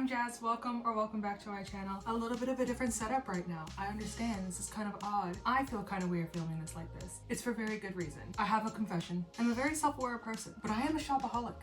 Jazz. Welcome back to my channel. A little bit of a different setup right now. I understand this is kind of odd. I feel kind of weird filming this like this. It's for very good reason. I have a confession. I'm a very self-aware person, but I am a shopaholic.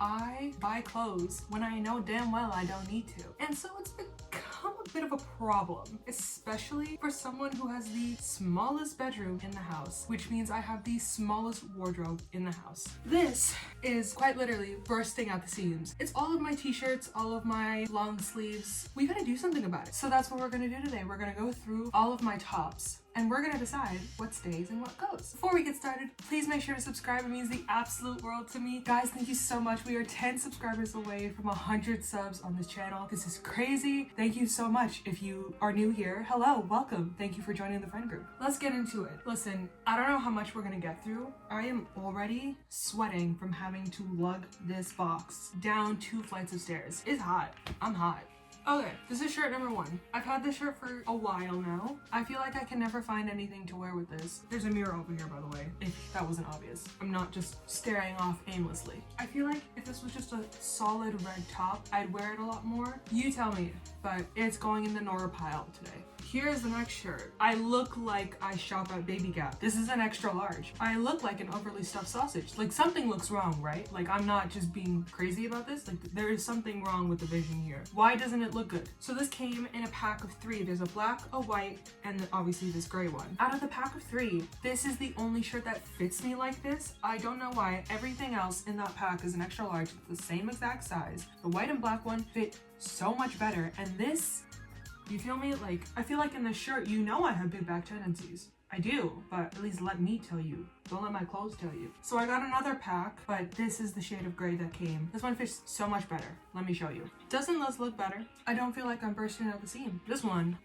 I buy clothes when I know damn well I don't need to. And so it's become a bit of a problem, especially for someone who has the smallest bedroom in the house, which means I have the smallest wardrobe in the house. This is quite literally bursting at the seams. It's all of my t-shirts, all of my long sleeves. We gotta do something about it. So that's what we're gonna do today. We're gonna go through all of my tops and we're gonna decide what stays and what goes. Before we get started, please make sure to subscribe. It means the absolute world to me. Guys, thank you so much. We are 10 subscribers away from 100 subs on this channel. This is crazy. Thank you so much. If you are new here, hello, welcome. Thank you for joining the friend group. Let's get into it. Listen, I don't know how much we're gonna get through. I am already sweating from having to lug this box down 2 flights of stairs. It's hot. I'm hot. Okay, this is shirt number 1. I've had this shirt for a while now. I feel like I can never find anything to wear with this. There's a mirror over here, by the way, if that wasn't obvious. I'm not just staring off aimlessly. I feel like if this was just a solid red top, I'd wear it a lot more. You tell me, but it's going in the Nora pile today. Here's the next shirt. I look like I shop at Baby Gap. This is an extra large. I look like an overly stuffed sausage. Like something looks wrong, right? Like I'm not just being crazy about this. Like there is something wrong with the vision here. Why doesn't it look good? So this came in a pack of 3. There's a black, a white, and then obviously this gray one. Out of the pack of 3, this is the only shirt that fits me like this. I don't know why. Everything else in that pack is an extra large. It's the same exact size. The white and black one fit so much better. And this, you feel me? Like, I feel like in this shirt, you know I have big back tendencies. I do, but at least let me tell you. Don't let my clothes tell you. So I got another pack, but this is the shade of gray that came. This one fits so much better. Let me show you. Doesn't this look better? I don't feel like I'm bursting at the seam. This one,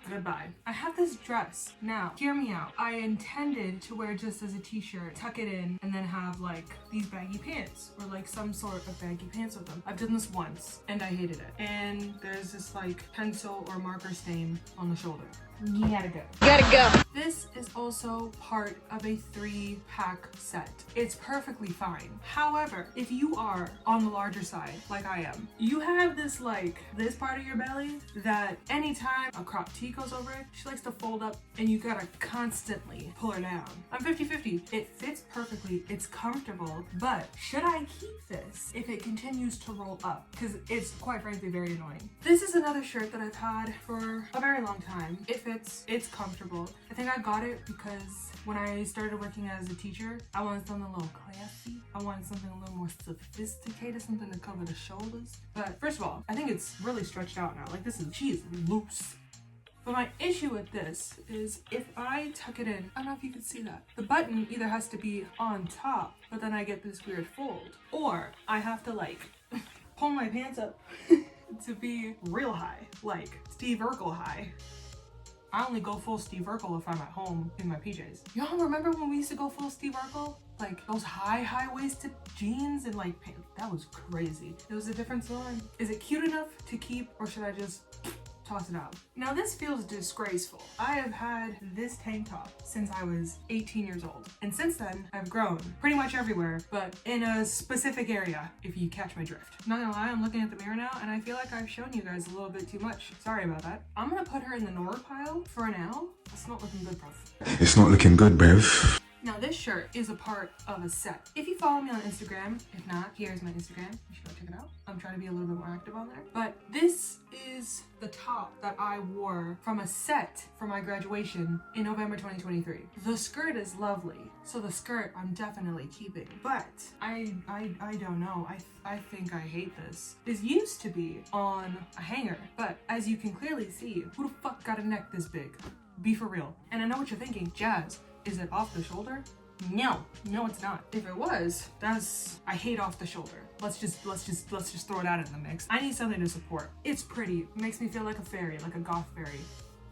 goodbye. I have this dress. Now, hear me out. I intended to wear just as a t-shirt, tuck it in, and then have like these baggy pants or like some sort of baggy pants with them. I've done this once and I hated it. And there's this like pencil or marker stain on the shoulder. You gotta go. You gotta go. This is also part of a 3-pack set. It's perfectly fine. However, if you are on the larger side, like I am, you have this like, this part of your belly that anytime a crop tee goes over it, she likes to fold up and you gotta constantly pull her down. I'm 50-50. It fits perfectly, it's comfortable, but should I keep this if it continues to roll up? Because it's quite frankly very annoying. This is another shirt that I've had for a very long time. It fits, it's comfortable. I think I got it because when I started working as a teacher, I wanted something a little classy. I wanted something a little more sophisticated, something to cover the shoulders. But first of all, I think it's really stretched out now. Like she is loose. But my issue with this is if I tuck it in, I don't know if you can see that. The button either has to be on top, but then I get this weird fold, or I have to like pull my pants up to be real high, like Steve Urkel high. I only go full Steve Urkel if I'm at home in my PJs. Y'all remember when we used to go full Steve Urkel? Like those high-waisted jeans and like pants. That was crazy. It was a different story. Is it cute enough to keep or should I just toss it out? Now this feels disgraceful. I have had this tank top since I was 18 years old. And since then, I've grown pretty much everywhere, but in a specific area, if you catch my drift. Not gonna lie, I'm looking at the mirror now and I feel like I've shown you guys a little bit too much. Sorry about that. I'm gonna put her in the Nora pile for now. It's not looking good, bruv. It's not looking good, Bev. Now this shirt is a part of a set. If you follow me on Instagram, if not, here's my Instagram. You should go check it out. I'm trying to be a little bit more active on there. But this is the top that I wore from a set for my graduation in November 2023. The skirt is lovely. So the skirt I'm definitely keeping. But I don't know. I think I hate this. This used to be on a hanger, but as you can clearly see, who the fuck got a neck this big? Be for real. And I know what you're thinking, Jazz. Is it off the shoulder? No, it's not. If it was, I hate off the shoulder. Let's just throw it out in the mix. I need something to support. It's pretty. It makes me feel like a fairy, like a goth fairy.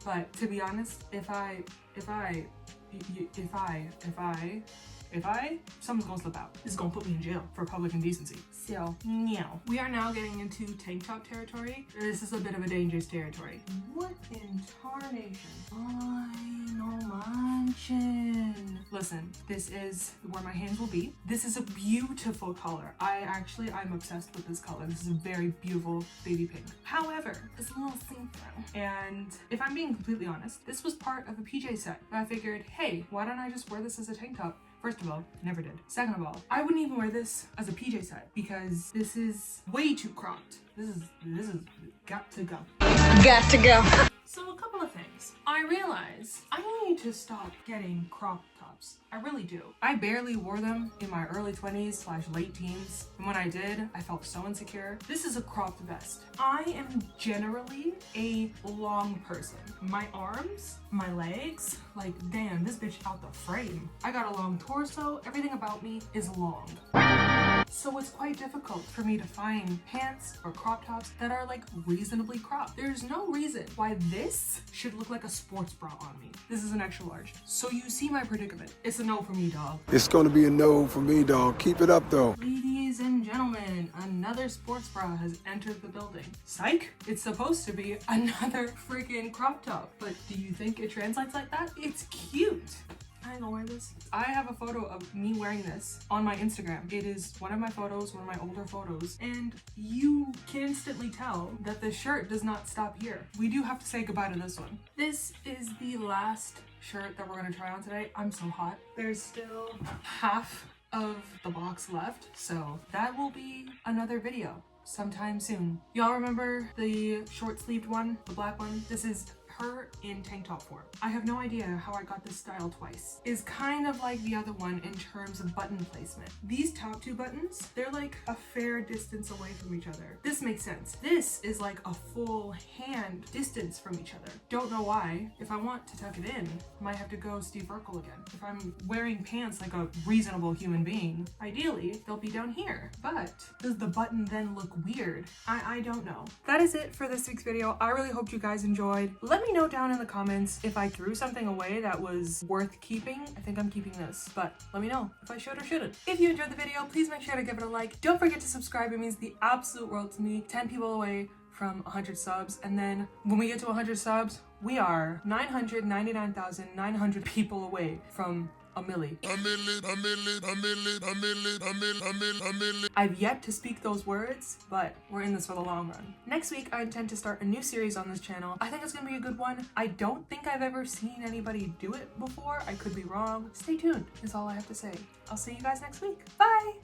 But to be honest, if something's gonna slip out. This is gonna put me in jail for public indecency. So, no. We are now getting into tank top territory. This is a bit of a dangerous territory. What in tarnation? I know my chin. listen, this is where my hands will be. This is a beautiful color. I'm obsessed with this color. This is a very beautiful baby pink. However, it's a little see-through. And if I'm being completely honest, this was part of a PJ set. I figured, hey, why don't I just wear this as a tank top? First of all, never did. Second of all, I wouldn't even wear this as a PJ set because this is way too cropped. This is got to go. Got to go. So a couple of things. I realize I need to stop getting crop tops. I really do. I barely wore them in my early 20s/late teens. And when I did, I felt so insecure. This is a cropped vest. I am generally a long person. My arms, my legs, like damn, this bitch out the frame. I got a long torso. Everything about me is long. So it's quite difficult for me to find pants or crop tops that are like reasonably cropped. There's no reason why this should look like a sports bra on me. This is an extra large. So you see my predicament. It's a no for me, dog. It's gonna be a no for me, dog. Keep it up, though. Ladies and gentlemen, another sports bra has entered the building. Psych! It's supposed to be another freaking crop top. But do you think it translates like that? It's cute. I ain't gonna wear this. I have a photo of me wearing this on my Instagram. It is one of my photos, one of my older photos, and you can instantly tell that the shirt does not stop here. We do have to say goodbye to this one. This is the last shirt that we're gonna try on today. I'm so hot. There's still half of the box left, so that will be another video sometime soon. Y'all remember the short sleeved one, the black one? This is her in tank top form. I have no idea how I got this style twice. Is kind of like the other one in terms of button placement. These top two buttons, they're like a fair distance away from each other. This makes sense. This is like a full hand distance from each other. Don't know why. If I want to tuck it in, I might have to go Steve Urkel again. If I'm wearing pants like a reasonable human being, ideally they'll be down here. But does the button then look weird? I don't know. That is it for this week's video. I really hope you guys enjoyed. Let me know down in the comments if I threw something away that was worth keeping. I think I'm keeping this, but let me know if I should or shouldn't. If you enjoyed the video, please make sure to give it a like. Don't forget to subscribe. It means the absolute world to me. 10 people away from 100 subs, and then when we get to 100 subs, we are 999,900 people away from a milli. I've yet to speak those words, but we're in this for the long run. Next week, I intend to start a new series on this channel. I think it's gonna be a good one. I don't think I've ever seen anybody do it before. I could be wrong. Stay tuned, is all I have to say. I'll see you guys next week. Bye!